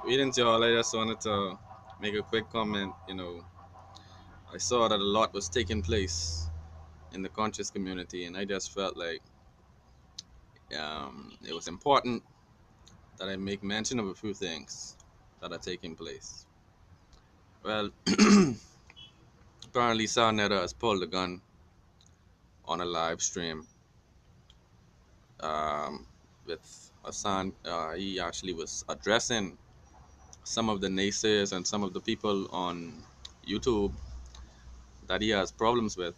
Greetings, y'all. I just wanted to make a quick comment. I saw that a lot was taking place in the conscious community, and I just felt like it was important that I make mention of a few things that are taking place. Well, apparently, Sarnetta has pulled a gun on a live stream um, with Hassan. He actually was addressing some of the naysayers and some of the people on YouTube that he has problems with.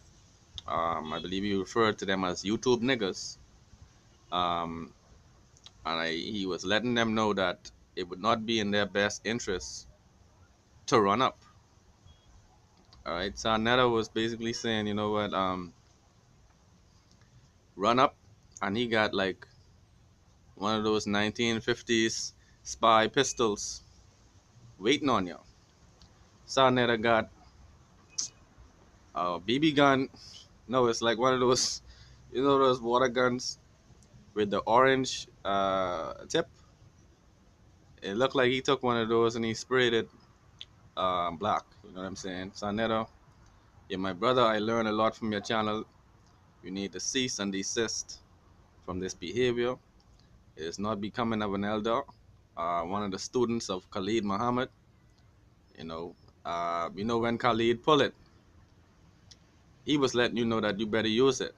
I believe he referred to them as YouTube niggas. Um, he was letting them know that it would not be in their best interest to run up. All right. So Netta was basically saying, you know what, run up. And he got like one of those 1950s spy pistols waiting on you. So Netta got a BB gun. No, it's like one of those, those water guns with the orange tip. It looked like he took one of those and he sprayed it black. You know what I'm saying? Sanetta, you're my brother. I learned a lot from your channel. You need to cease and desist from this behavior. It is not becoming of an elder. One of the students of Khalid Muhammad, you know, when Khalid pull it, he was letting you know that you better use it.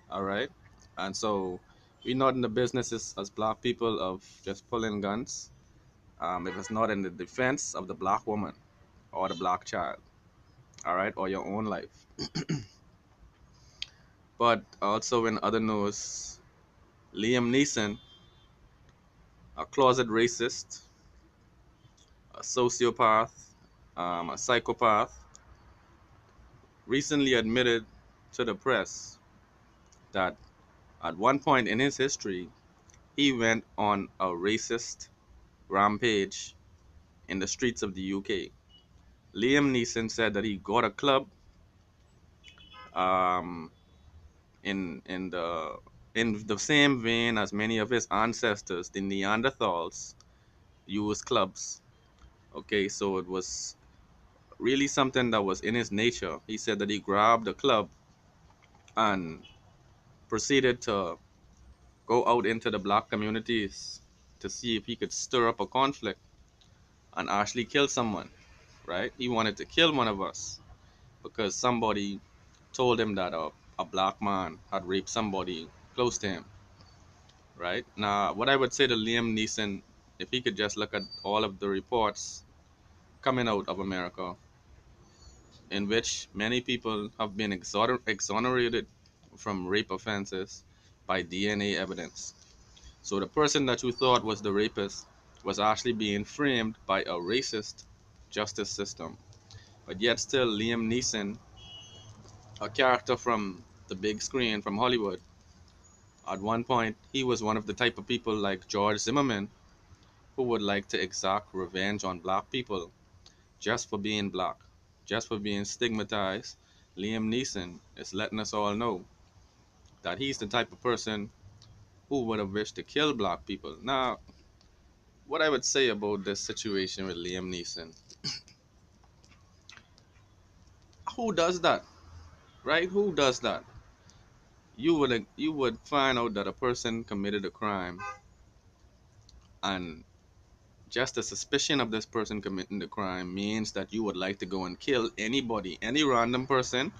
All right. And so we're not in the business as black people of just pulling guns. If it's not in the defense of the black woman or the black child, all right, or your own life. But also in other news, Liam Neeson, a closet racist, a sociopath, a psychopath, recently admitted to the press that at one point in his history, he went on a racist rampage in the streets of the UK. Liam Neeson said that he got a club um, in the same vein as many of his ancestors, the Neanderthals, used clubs. Okay, so it was really something that was in his nature. He said that he grabbed a club and proceeded to go out into the black communities to see if he could stir up a conflict and actually kill someone, right? He wanted to kill one of us because somebody told him that a black man had raped somebody close to him, right? Now, what I would say to Liam Neeson, if he could just look at all of the reports coming out of America, in which many people have been exonerated from rape offenses by DNA evidence. So the person that you thought was the rapist was actually being framed by a racist justice system. But yet still Liam Neeson, a character from the big screen from Hollywood, at one point he was one of the type of people like George Zimmerman who would like to exact revenge on black people just for being black, just for being stigmatized. Liam Neeson is letting us all know that he's the type of person who would have wished to kill black people. Now, what I would say about this situation with Liam Neeson, who does that, right? Who does that? You would find out that a person committed a crime, and just the suspicion of this person committing the crime means that you would like to go and kill anybody, any random person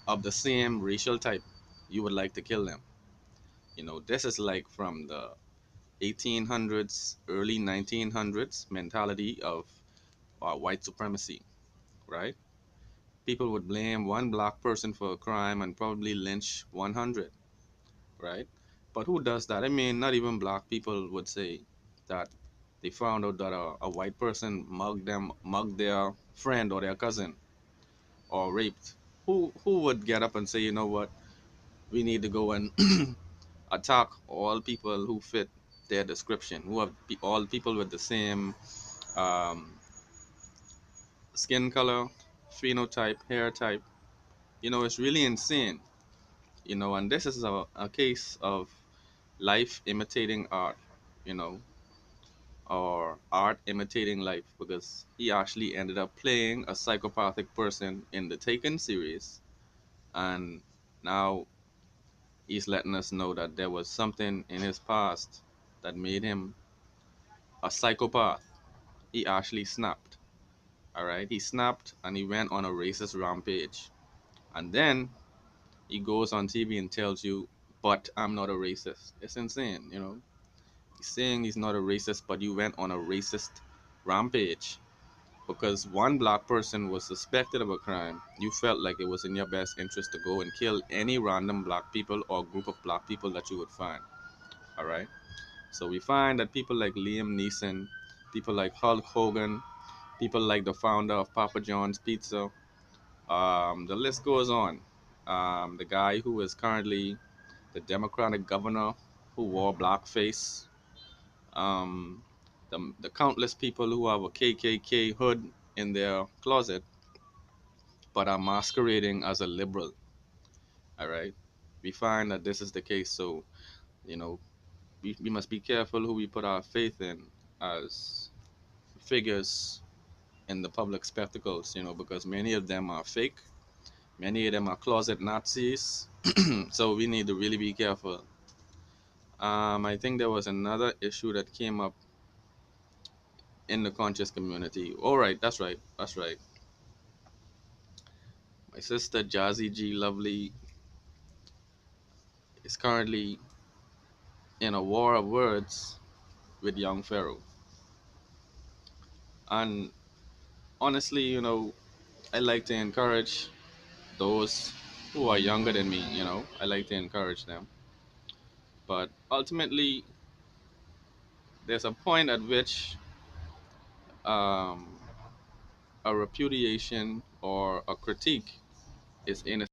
of the same racial type. You would like to kill them. This is like from the 1800s, early 1900s mentality of white supremacy, right? People would blame one black person for a crime and probably lynch 100, right? But who does that? I mean, not even black people would say that they found out that a white person mugged their friend or their cousin or raped. Who would get up and say, you know what, we need to go and attack all people who fit their description, who have all people with the same um, skin color, phenotype, hair type. It's really insane. And this is a case of life imitating art. you know or art imitating life, because he actually ended up playing a psychopathic person in the Taken series, and now he's letting us know that there was something in his past that made him a psychopath. He actually snapped. All right, he snapped and he went on a racist rampage, and then he goes on TV and tells you, "But I'm not a racist." It's insane, you know. He's saying he's not a racist, but you went on a racist rampage because one black person was suspected of a crime. You felt like it was in your best interest to go and kill any random black people or group of black people that you would find. All right. So we find that people like Liam Neeson, people like Hulk Hogan, people like the founder of Papa John's Pizza, the list goes on. The guy who is currently the Democratic governor who wore blackface, um, the countless people who have a KKK hood in their closet but are masquerading as a liberal. All right, we find that this is the case. So you know, we must be careful who we put our faith in as figures in the public spectacles. You know, because many of them are fake. Many of them are closet Nazis. So we need to really be careful. I think there was another issue that came up in the conscious community. All right, that's right, that's right. My sister Jazzy G Lovely is currently in a war of words with young Pharaoh. And honestly, you know, I like to encourage those who are younger than me, you know, I like to encourage them. But ultimately, there's a point at which um, a repudiation or a critique is in